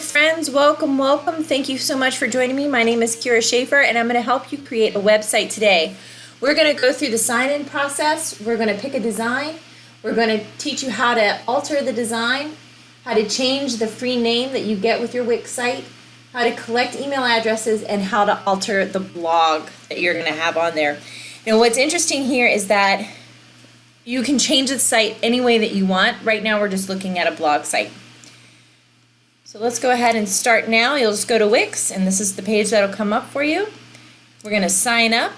friends, welcome, welcome. Thank you so much for joining me. My name is Kira Schaefer and I'm going to help you create a website today. We're going to go through the sign-in process. We're going to pick a design. We're going to teach you how to alter the design, how to change the free name that you get with your Wix site, how to collect email addresses, and how to alter the blog that you're going to have on there. Now what's interesting here is that you can change the site any way that you want. Right now we're just looking at a blog site. So let's go ahead and start now. You'll just go to Wix, and this is the page that'll come up for you. We're going to sign up.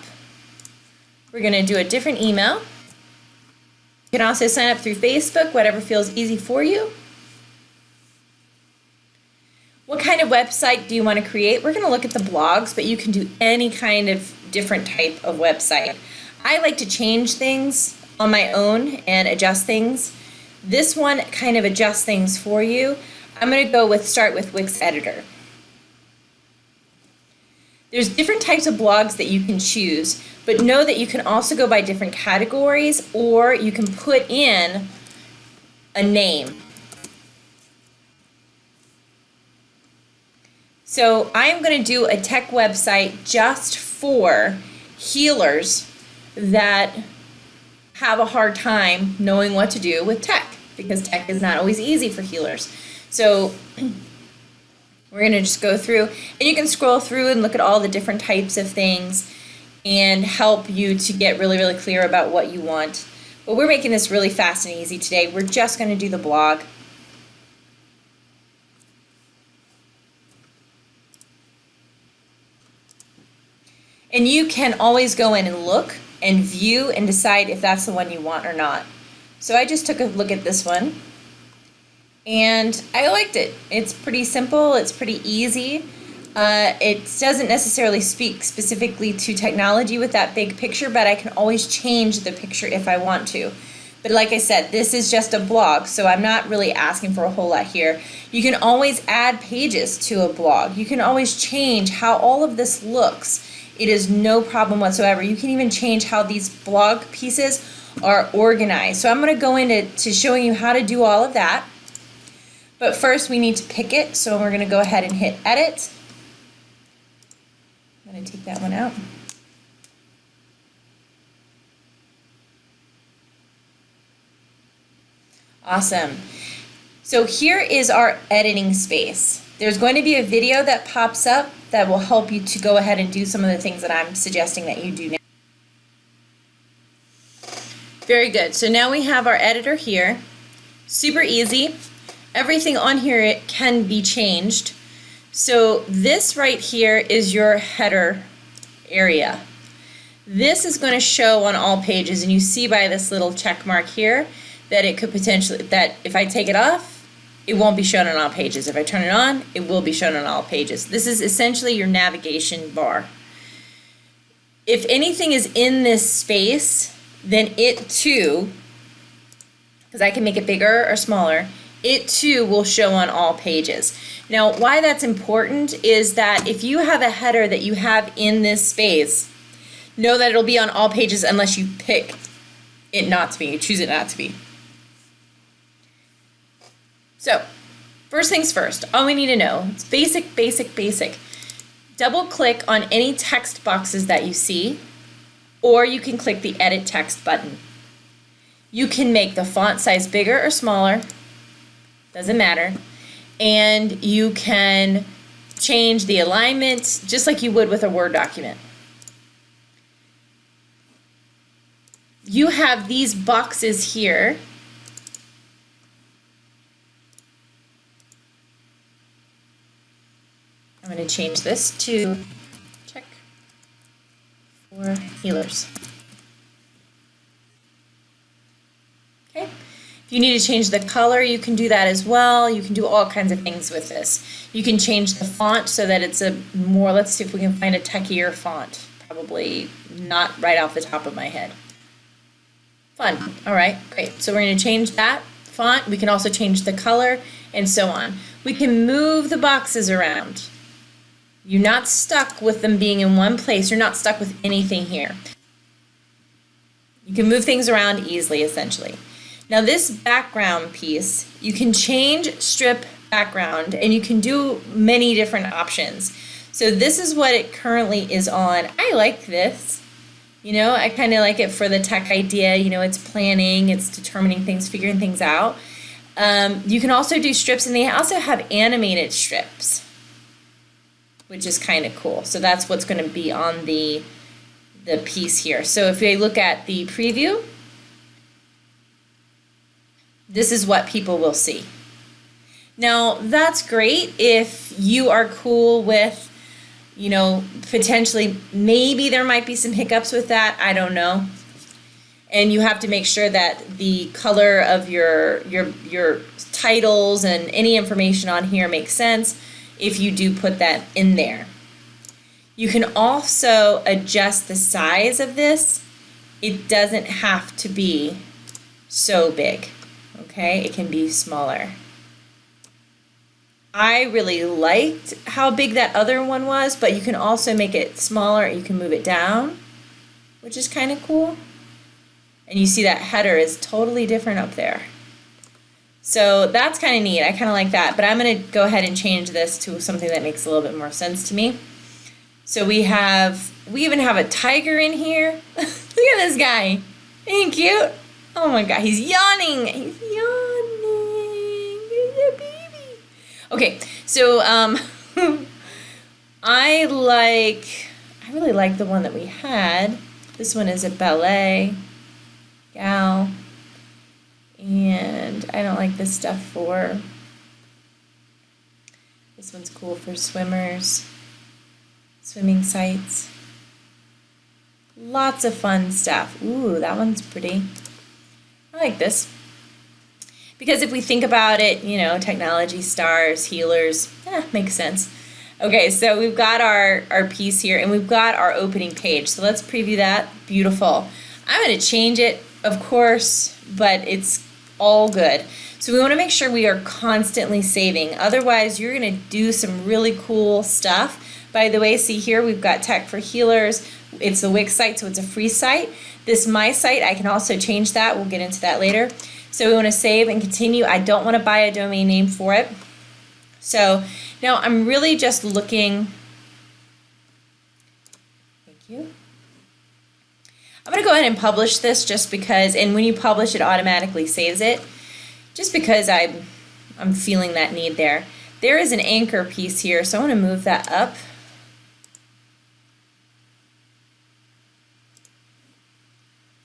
We're going to do a different email. You can also sign up through Facebook, whatever feels easy for you. What kind of website do you want to create? We're going to look at the blogs, but you can do any kind of different type of website. I like to change things on my own and adjust things. This one kind of adjusts things for you. I'm going to start with Wix Editor. There's different types of blogs that you can choose, but know that you can also go by different categories, or you can put in a name. So I'm going to do a tech website just for healers that have a hard time knowing what to do with tech, because tech is not always easy for healers. So we're going to just go through, and you can scroll through and look at all the different types of things and help you to get really, really clear about what you want. But we're making this really fast and easy today. We're just going to do the blog. And you can always go in and look and view and decide if that's the one you want or not. So I just took a look at this one, and I liked it. It's pretty simple, it's pretty easy. It doesn't necessarily speak specifically to technology with that big picture, but I can always change the picture if I want to. But like I said, this is just a blog, so I'm not really asking for a whole lot here. You can always add pages to a blog. You can always change how all of this looks. It is no problem whatsoever. You can even change how these blog pieces are organized. So I'm going to go into showing you how to do all of that. But first we need to pick it, so we're going to go ahead and hit edit. I'm going to take that one out. Awesome. So here is our editing space. There's going to be a video that pops up that will help you to go ahead and do some of the things that I'm suggesting that you do now. Very good. So now we have our editor here. Super easy. Everything on here, it can be changed. So this right here is your header area. This is going to show on all pages, and you see by this little check mark here that it could potentially, that if I take it off, it won't be shown on all pages. If I turn it on, it will be shown on all pages. This is essentially your navigation bar. If anything is in this space, then it too, because I can make it bigger or smaller, it too will show on all pages. Now, why that's important is that if you have a header that you have in this space, know that it'll be on all pages unless you pick it not to be, you choose it not to be. So, first things first, all we need to know, it's basic, basic, basic. Double click on any text boxes that you see, or you can click the edit text button. You can make the font size bigger or smaller, doesn't matter, and you can change the alignment just like you would with a Word document. You have these boxes here. I'm going to change this to check for healers. Okay. If you need to change the color, you can do that as well. You can do all kinds of things with this. You can change the font so that it's a more, let's see if we can find a techier font. Probably not right off the top of my head. Fun. All right, great. So we're going to change that font. We can also change the color and so on. We can move the boxes around. You're not stuck with them being in one place. You're not stuck with anything here. You can move things around easily, essentially. Now this background piece, you can change, strip, background, and you can do many different options. So this is what it currently is on. I like this. You know, I kind of like it for the tech idea. You know, it's planning, it's determining things, figuring things out. You can also do strips, and they also have animated strips, which is kind of cool. So that's what's going to be on the piece here. So if we look at the preview, this is what people will see. Now, that's great if you are cool with, you know, potentially, maybe there might be some hiccups with that, I don't know. And you have to make sure that the color of your titles and any information on here makes sense if you do put that in there. You can also adjust the size of this. It doesn't have to be so big, okay? It can be smaller. I really liked how big that other one was, but you can also make it smaller. You can move it down, which is kind of cool. And you see that header is totally different up there. So that's kind of neat. I kind of like that. But I'm going to go ahead and change this to something that makes a little bit more sense to me. So we even have a tiger in here. Look at this guy. Ain't he cute? Oh my God, he's yawning. He's yawning. He's a baby. Okay, so I really like the one that we had. This one is a ballet gal. And I don't like this stuff for, this one's cool for swimmers, swimming sites. Lots of fun stuff. Ooh, that one's pretty. I like this. Because if we think about it, you know, technology stars, healers, makes sense. Okay, so we've got our piece here, and we've got our opening page. So let's preview that. Beautiful. I'm going to change it, of course, but it's all good. So we want to make sure we are constantly saving. Otherwise, you're going to do some really cool stuff. By the way, see here, we've got Tech for Healers. It's the Wix site, so it's a free site. This My Site, I can also change that. We'll get into that later. So we want to save and continue. I don't want to buy a domain name for it. So now I'm really just looking. Thank you. I'm going to go ahead and publish this just because, and when you publish, it automatically saves it, just because I'm feeling that need there. There is an anchor piece here, so I want to move that up.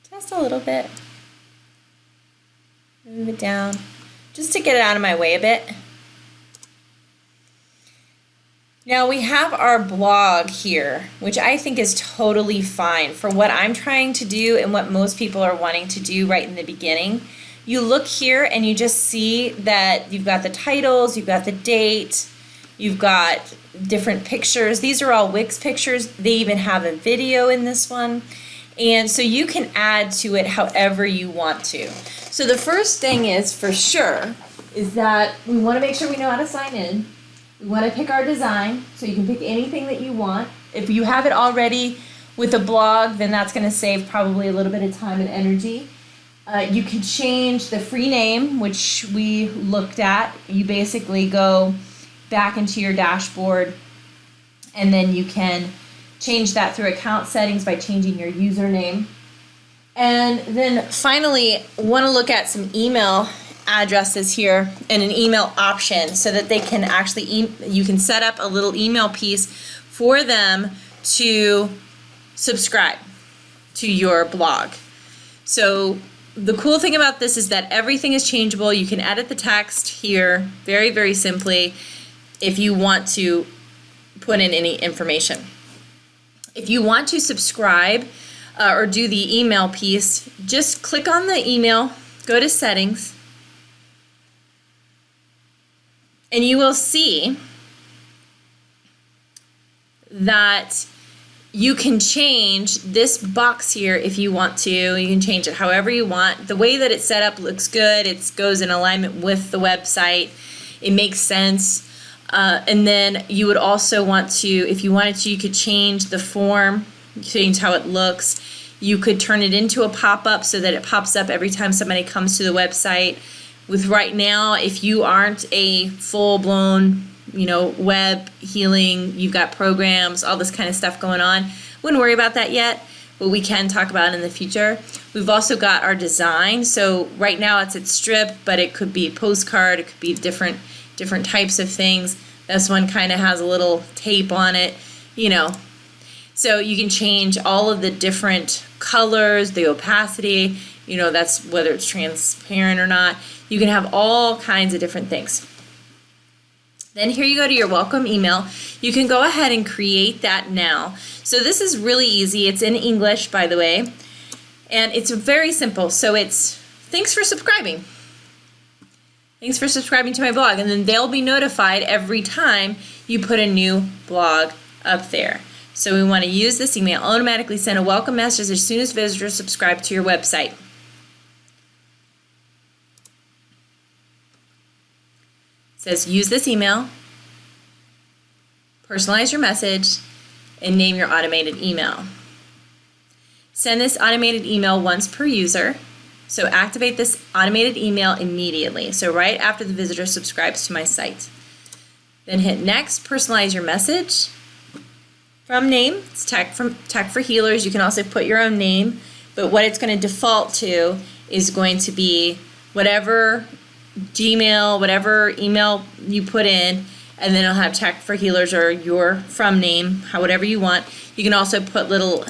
Just a little bit. Move it down, just to get it out of my way a bit. Now we have our blog here, which I think is totally fine for what I'm trying to do and what most people are wanting to do right in the beginning. You look here and you just see that you've got the titles, you've got the date, you've got different pictures. These are all Wix pictures. They even have a video in this one. And so you can add to it however you want to. So the first thing is, for sure, is that we want to make sure we know how to sign in. We want to pick our design, so you can pick anything that you want. If you have it already with a blog, then that's going to save probably a little bit of time and energy. You can change the free name, which we looked at. You basically go back into your dashboard, and then you can change that through account settings by changing your username. And then finally, want to look at some email addresses here and an email option so that they can actually, you can set up a little email piece for them to subscribe to your blog. So the cool thing about this is that everything is changeable. You can edit the text here very, very simply if you want to put in any information. If you want to subscribe or do the email piece, just click on the email, go to settings, and you will see that you can change this box here if you want to. You can change it however you want. The way that it's set up looks good. It goes in alignment with the website. It makes sense. And then you would also want to, if you wanted to, you could change the form, change how it looks. You could turn it into a pop-up so that it pops up every time somebody comes to the website. with right now, if you aren't a full-blown, web healing, you've got programs, all this kind of stuff going on, wouldn't worry about that yet, but we can talk about it in the future. We've also got our design. So right now it's strip, but it could be postcard, it could be different types of things. This one kind of has a little tape on it, So you can change all of the different colors, the opacity, that's whether it's transparent or not. You can have all kinds of different things. Then here you go to your welcome email. You can go ahead and create that now. So this is really easy. It's in English, by the way, and it's very simple. So it's thanks for subscribing. Thanks for subscribing to my blog, and then they'll be notified every time you put a new blog up there. So we want to use this email. Automatically send a welcome message as soon as visitors subscribe to your website. It says use this email, personalize your message, and name your automated email. Send this automated email once per user. So activate this automated email immediately. So right after the visitor subscribes to my site. Then hit next, personalize your message. From name, it's Tech for Healers. You can also put your own name, but what it's going to default to is going to be whatever Gmail, whatever email you put in, and then it'll have Tech for Healers or your from name, whatever you want. You can also put little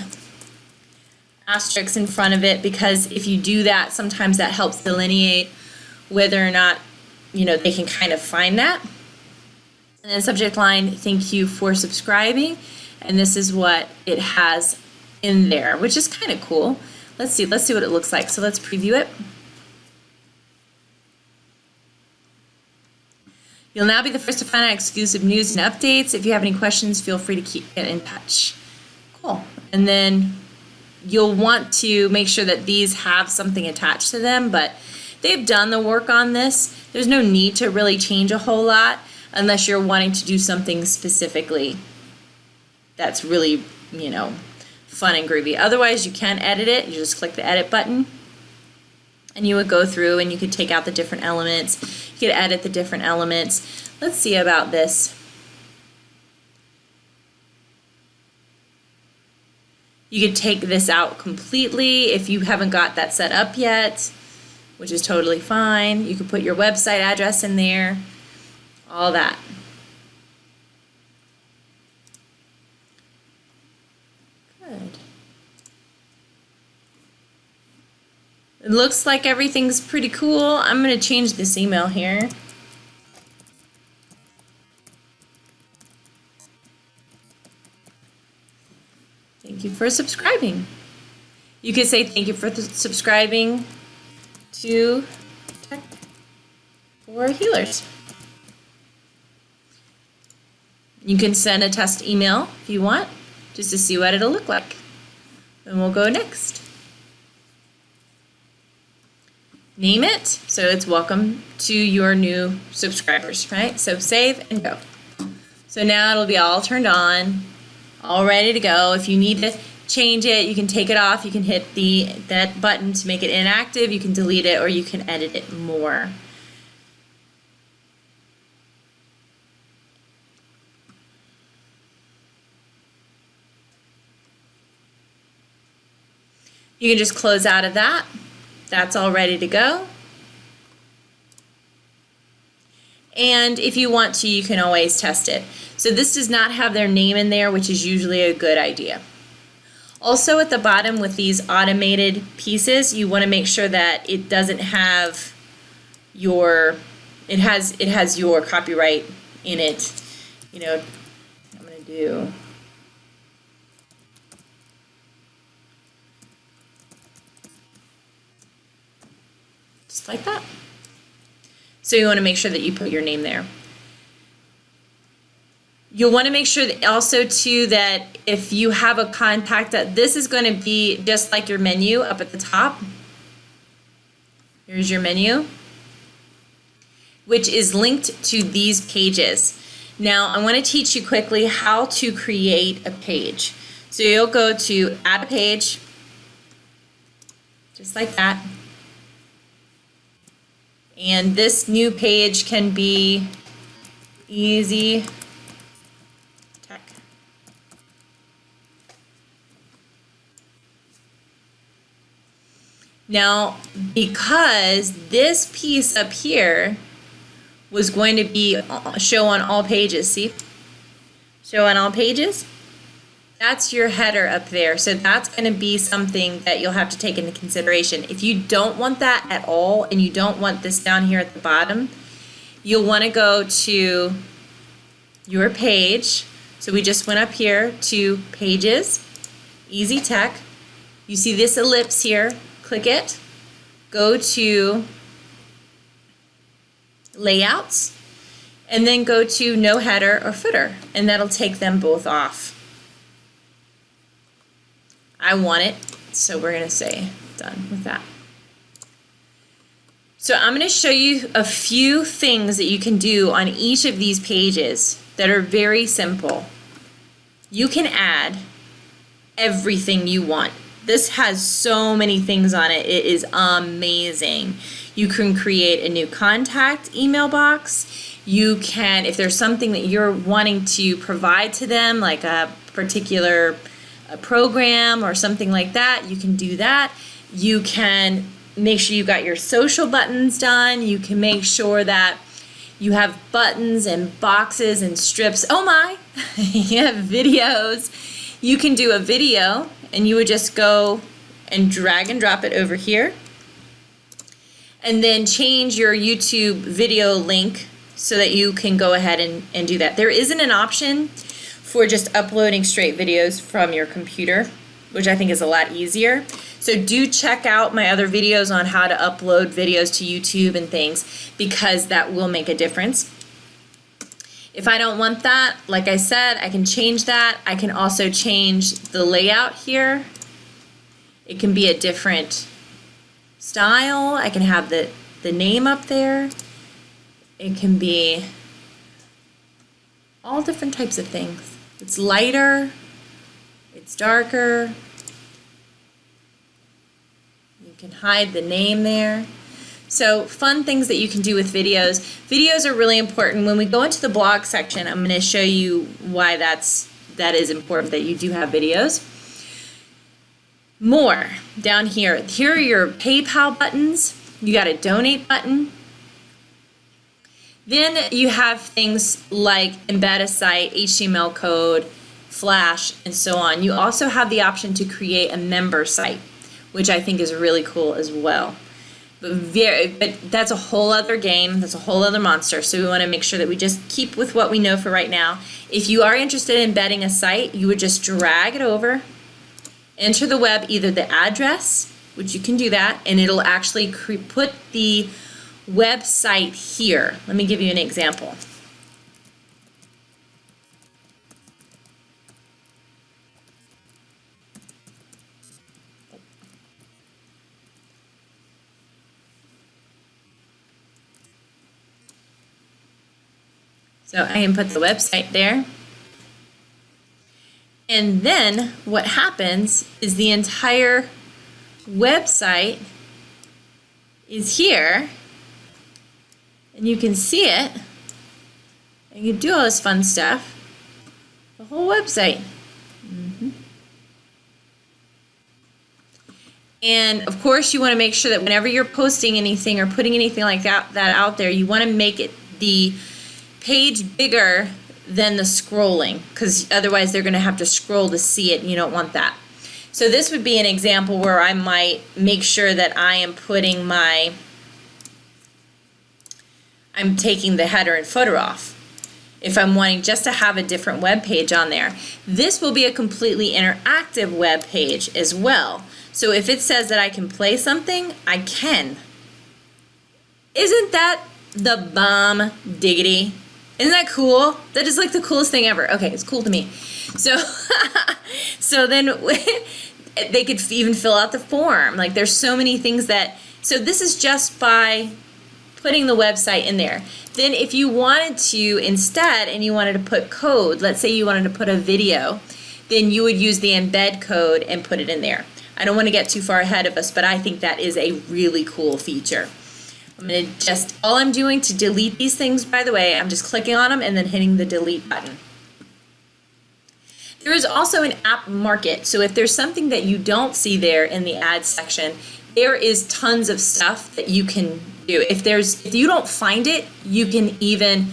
asterisks in front of it, because if you do that, sometimes that helps delineate whether or not, they can kind of find that. And then subject line, thank you for subscribing. And this is what it has in there, which is kind of cool. Let's see what it looks like. So let's preview it. You'll now be the first to find out exclusive news and updates. If you have any questions, feel free to get in touch. Cool. And then you'll want to make sure that these have something attached to them, but they've done the work on this. There's no need to really change a whole lot unless you're wanting to do something specifically that's really, fun and groovy. Otherwise, you can edit it. You just click the edit button, and you would go through and you could take out the different elements. You could edit the different elements. Let's see about this. You could take this out completely if you haven't got that set up yet, which is totally fine. You could put your website address in there, all that. Good. It looks like everything's pretty cool. I'm going to change this email here. Thank you for subscribing. You could say thank you for subscribing to Tech for Healers. You can send a test email if you want, just to see what it'll look like. And we'll go next. Name it, so it's welcome to your new subscribers, right? So save and go. So now it'll be all turned on, all ready to go. If you need to change it, you can take it off. You can hit that button to make it inactive. You can delete it, or you can edit it more. You can just close out of that. That's all ready to go. And if you want to, you can always test it. So this does not have their name in there, which is usually a good idea. Also at the bottom with these automated pieces, you want to make sure that it doesn't have your, it has your copyright in it. I'm going to do just like that. So you want to make sure that you put your name there. You'll want to make sure that also too that if you have a contact, that this is going to be just like your menu up at the top. Here's your menu, which is linked to these pages. Now I want to teach you quickly how to create a page. So you'll go to add a page, just like that. And this new page can be Easy Tech. Now, because this piece up here was going to be show on all pages, see? Show on all pages. That's your header up there. So that's going to be something that you'll have to take into consideration. If you don't want that at all and you don't want this down here at the bottom, you'll want to go to your page. So we just went up here to Pages, Easy Tech. You see this ellipse here, click it, go to Layouts, and then go to No Header or Footer, and that'll take them both off. I want it, so we're going to say done with that. So I'm going to show you a few things that you can do on each of these pages that are very simple. You can add everything you want. This has so many things on it. It is amazing. You can create a new contact email box. You can, if there's something that you're wanting to provide to them, like a particular program or something like that, you can do that. You can make sure you got your social buttons done. You can make sure that you have buttons and boxes and strips. Oh my, you have videos. You can do a video and you would just go and drag and drop it over here and then change your YouTube video link so that you can go ahead and do that. There isn't an option for just uploading straight videos from your computer, which I think is a lot easier. So do check out my other videos on how to upload videos to YouTube and things, because that will make a difference. If I don't want that, like I said, I can change that. I can also change the layout here. It can be a different style. I can have the name up there. It can be all different types of things. It's lighter, it's darker. You can hide the name there. So fun things that you can do with videos. Videos are really important. When we go into the blog section, I'm going to show you why that is important that you do have videos. More down here. Here are your PayPal buttons. You got a donate button. Then you have things like embed a site, HTML code, Flash, and so on. You also have the option to create a member site, which I think is really cool as well. But that's a whole other game. That's a whole other monster. So we want to make sure that we just keep with what we know for right now. If you are interested in embedding a site, you would just drag it over, enter the web, either the address, which you can do that, and it'll actually put the website here. Let me give you an example. So I can put the website there. And then what happens is the entire website is here. And you can see it. And you can do all this fun stuff. The whole website. And of course you want to make sure that whenever you're posting anything or putting anything like that out there, you want to make it the page bigger than the scrolling, because otherwise they're going to have to scroll to see it, and you don't want that. So this would be an example where I might make sure that I am putting I'm taking the header and footer off if I'm wanting just to have a different web page on there. This will be a completely interactive web page as well. So if it says that I can play something, I can. Isn't that the bomb diggity? Isn't that cool? That is like the coolest thing ever. Okay, it's cool to me. So, so then they could even fill out the form. Like there's so many things that, so this is just by putting the website in there. Then if you wanted to instead, and you wanted to put code, let's say you wanted to put a video, then you would use the embed code and put it in there. I don't want to get too far ahead of us, but I think that is a really cool feature. I'm going to just, all I'm doing to delete these things, by the way, I'm just clicking on them and then hitting the delete button. There is also an app market. So if there's something that you don't see there in the ads section, there is tons of stuff that you can do. If you don't find it, you can even,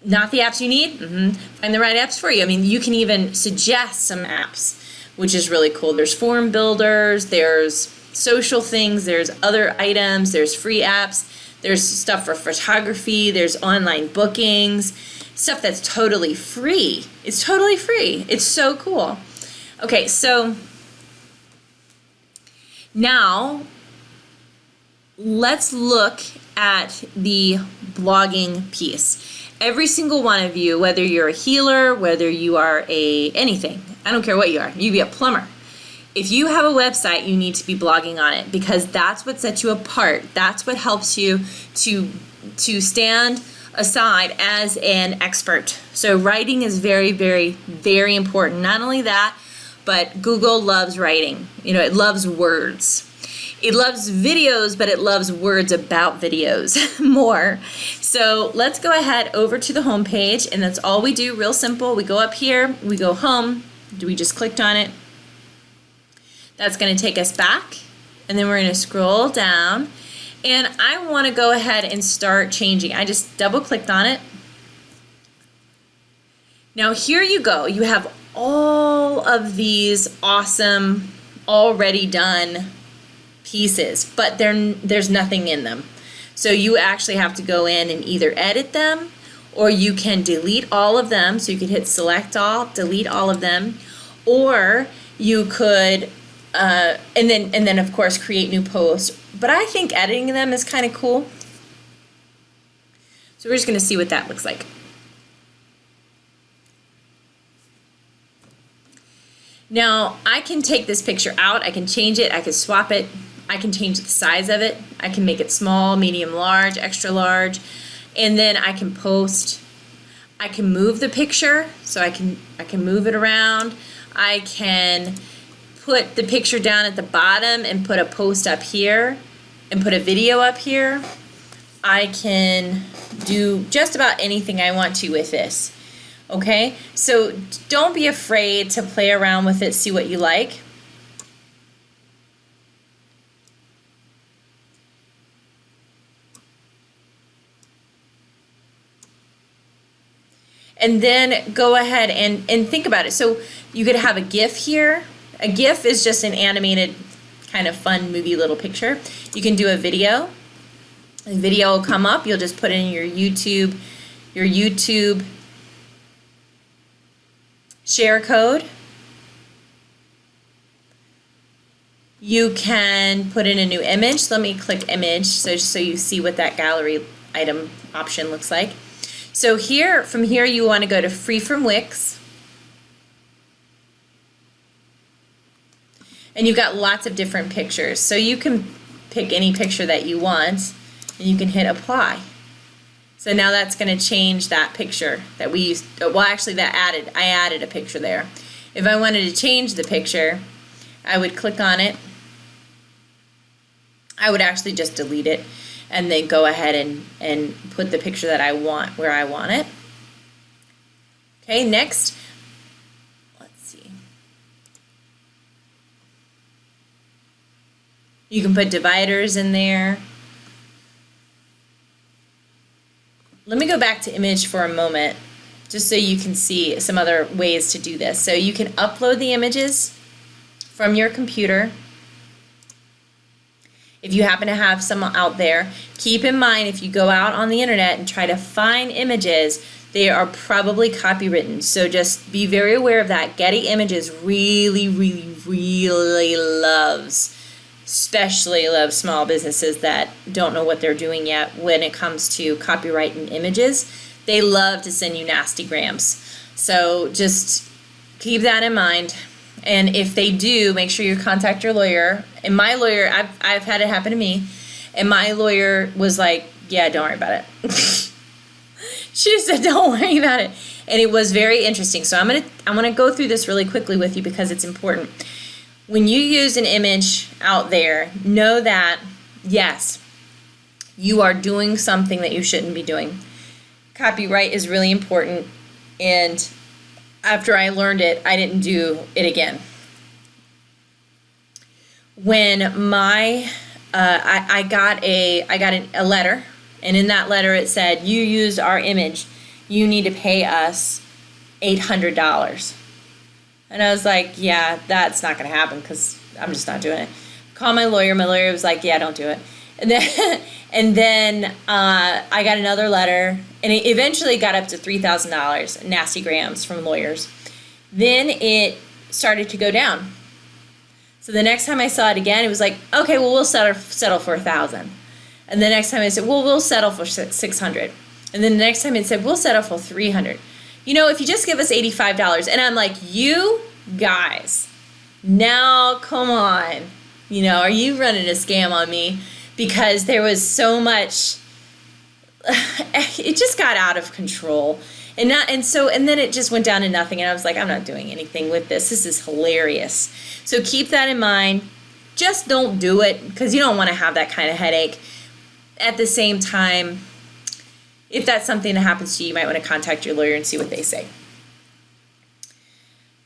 not the apps you need, find the right apps for you. I mean, you can even suggest some apps, which is really cool. There's form builders, there's social things, there's other items, there's free apps, there's stuff for photography, there's online bookings, stuff that's totally free. It's totally free. It's so cool. Okay, so now let's look at the blogging piece. Every single one of you, whether you're a healer, whether you are anything, I don't care what you are, you be a plumber. If you have a website, you need to be blogging on it because that's what sets you apart. That's what helps you to stand aside as an expert. So writing is very, very, very important. Not only that, but Google loves writing. It loves words. It loves videos, but it loves words about videos more. So let's go ahead over to the home page, and that's all we do, real simple. We go up here, we go home, we just clicked on it. That's going to take us back, and then we're going to scroll down, and I want to go ahead and start changing. I just double clicked on it. Now here you go. You have all of these awesome, already done pieces, but there's nothing in them. So you actually have to go in and either edit them, or you can delete all of them. So you could hit select all, delete all of them, or you could, and then of course create new posts. But I think editing them is kind of cool. So we're just going to see what that looks like. Now I can take this picture out, I can change it, I can swap it, I can change the size of it, I can make it small, medium, large, extra large, and then I can post. I can move the picture, so I can move it around. I can put the picture down at the bottom and put a post up here and put a video up here. I can do just about anything I want to with this. Okay, so don't be afraid to play around with it, see what you like. And then go ahead and think about it. So you could have a GIF here. A GIF is just an animated kind of fun movie little picture. You can do a video. The video will come up. You'll just put in your YouTube share code. You can put in a new image. Let me click image so you see what that gallery item option looks like. So from here you want to go to free from Wix. And you've got lots of different pictures. So you can pick any picture that you want and you can hit apply. So now that's going to change that picture that we used. Well, actually I added a picture there. If I wanted to change the picture, I would click on it. I would actually just delete it and then go ahead and put the picture that I want where I want it. Okay, next, let's see. You can put dividers in there. Let me go back to image for a moment, just so you can see some other ways to do this. So you can upload the images from your computer. If you happen to have some out there, keep in mind if you go out on the internet and try to find images, they are probably copywritten. So just be very aware of that. Getty Images really, really, really especially loves small businesses that don't know what they're doing yet when it comes to copyrighting images. They love to send you nasty grams. So just keep that in mind. And if they do, make sure you contact your lawyer. And my lawyer, I've had it happen to me, and my lawyer was like, yeah, don't worry about it. She said, don't worry about it. And it was very interesting. So I'm gonna go through this really quickly with you because it's important. When you use an image out there, know that, yes, you are doing something that you shouldn't be doing. Copyright is really important, and after I learned it, I didn't do it again. When my I got a letter, and in that letter it said, you used our image, you need to pay us $800. And I was like, yeah, that's not going to happen because I'm just not doing it. Called my lawyer. My lawyer was like, yeah, don't do it. And then I got another letter, and it eventually got up to $3,000, nasty grams from lawyers. Then it started to go down. So the next time I saw it again, it was like, okay, well, we'll settle for $1,000. And the next time I said, well, we'll settle for $600. And then the next time it said, we'll settle for $300. You know, if you just give us $85. And I'm like, you guys, now come on. You know, are you running a scam on me? Because there was so much, it just got out of control. And then it just went down to nothing, and I was like, I'm not doing anything with this. This is hilarious. So keep that in mind. Just don't do it, because you don't want to have that kind of headache. At the same time, if that's something that happens to you, you might want to contact your lawyer and see what they say.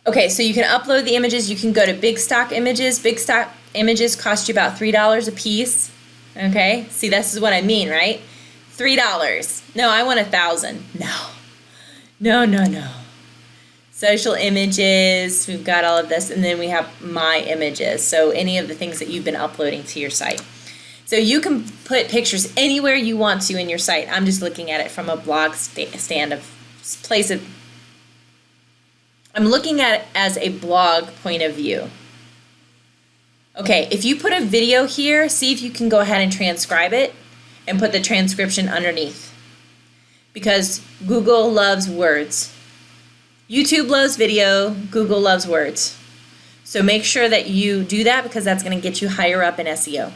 Okay, so you can upload the images. You can go to Big Stock Images. Big Stock Images cost you about $3 a piece. Okay, see, this is what I mean, right? $3. No, I want 1,000. No. Social images, we've got all of this, and then we have my images. So any of the things that you've been uploading to your site. So you can put pictures anywhere you want to in your site. I'm just looking at it from a blog stand of place of, I'm looking at it as a blog point of view. Okay, if you put a video here, see if you can go ahead and transcribe it and put the transcription underneath. Because Google loves words. YouTube loves video, Google loves words. So make sure that you do that, because that's going to get you higher up in SEO.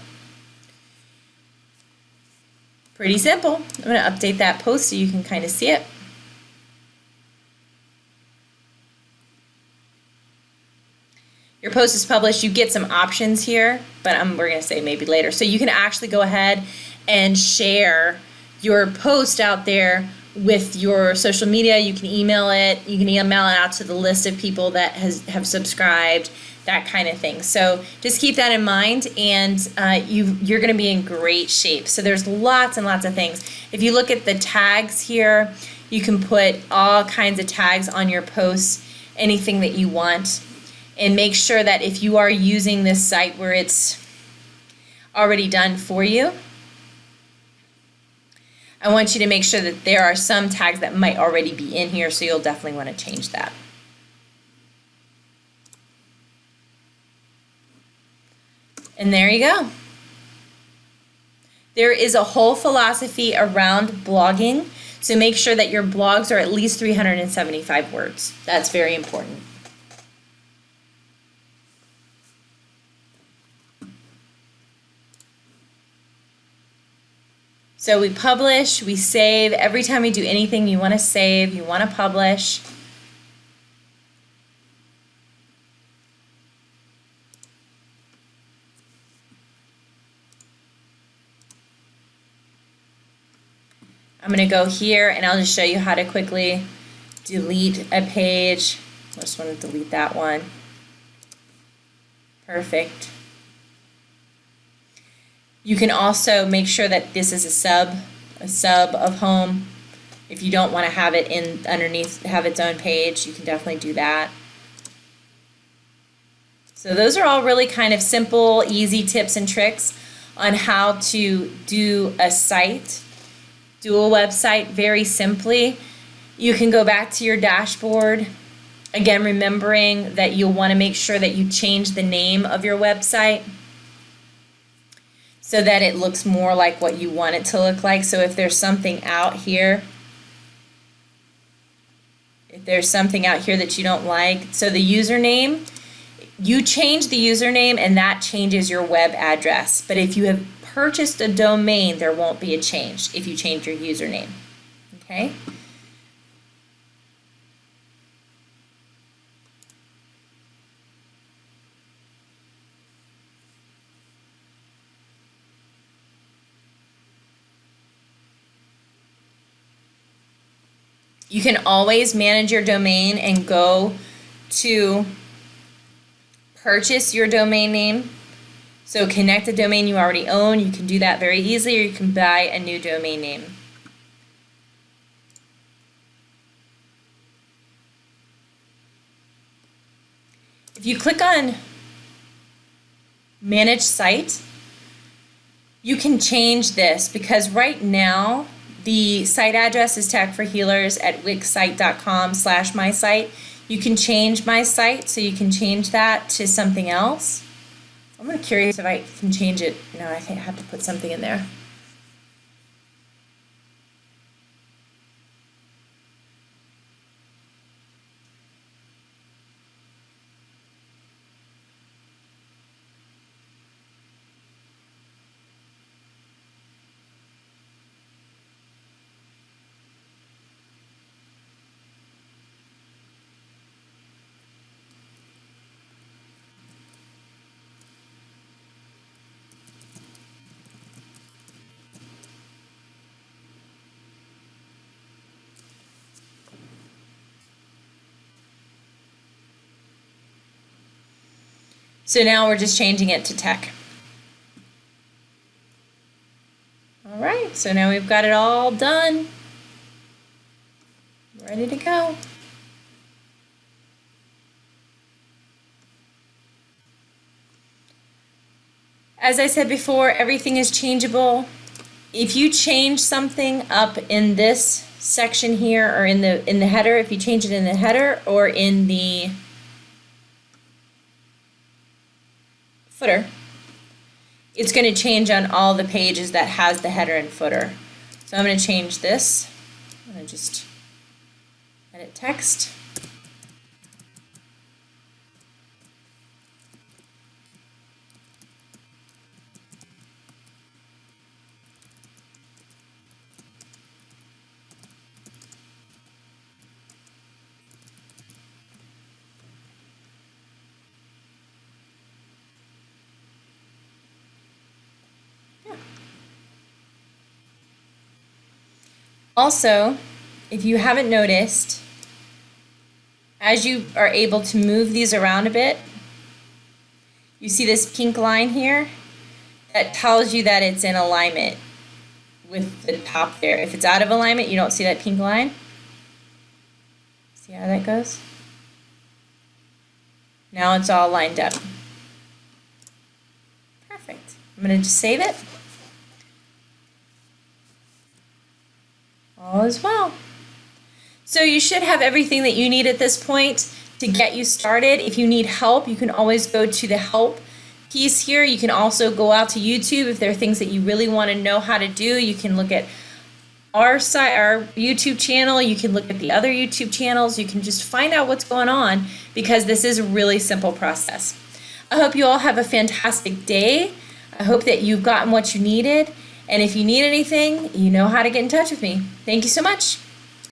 Pretty simple. I'm going to update that post so you can kind of see it. Your post is published. You get some options here, but we're going to say maybe later. So you can actually go ahead and share your post out there with your social media. You can email it. You can email it out to the list of people that have subscribed, that kind of thing. So just keep that in mind, and you're going to be in great shape. So there's lots and lots of things. If you look at the tags here, you can put all kinds of tags on your posts, anything that you want. And make sure that if you are using this site where it's already done for you, I want you to make sure that there are some tags that might already be in here, so you'll definitely want to change that. And there you go. There is a whole philosophy around blogging, so make sure that your blogs are at least 375 words. That's very important. So we publish, we save. Every time we do anything, you want to save, you want to publish. I'm going to go here, and I'll just show you how to quickly delete a page. I just want to delete that one. Perfect. You can also make sure that this is a sub of home. If you don't want to have it in underneath, have its own page, you can definitely do that. So those are all really kind of simple, easy tips and tricks on how to do a site, do a website very simply. You can go back to your dashboard. Again, remembering that you'll want to make sure that you change the name of your website so that it looks more like what you want it to look like. So if there's something out here, that you don't like, so the username, you change the username and that changes your web address. But if you have purchased a domain, there won't be a change if you change your username. Okay? You can always manage your domain and go to purchase your domain name. So connect a domain you already own. You can do that very easily, or you can buy a new domain name. If you click on Manage Site, you can change this, because right now the site address is tech4healers at wixsite.com/mysite. You can change my site, so you can change that to something else. I'm curious if I can change it. No, I think I have to put something in there. So now we're just changing it to tech. All right, so now we've got it all done. Ready to go. As I said before, everything is changeable. If you change something up in this section here, or in the header, if you change it in the header or in the footer, it's going to change on all the pages that has the header and footer. So I'm going to change this. I'm going to just edit text. Also, if you haven't noticed, as you are able to move these around a bit, you see this pink line here that tells you that it's in alignment with the top there. If it's out of alignment, you don't see that pink line. See how that goes? Now it's all lined up. Perfect. I'm going to just save it. All is well. So you should have everything that you need at this point to get you started. If you need help, you can always go to the help piece here. You can also go out to YouTube if there are things that you really want to know how to do. You can look at our site, our YouTube channel. You can look at the other YouTube channels. You can just find out what's going on, because this is a really simple process. I hope you all have a fantastic day. I hope that you've gotten what you needed. And if you need anything, you know how to get in touch with me. Thank you so much.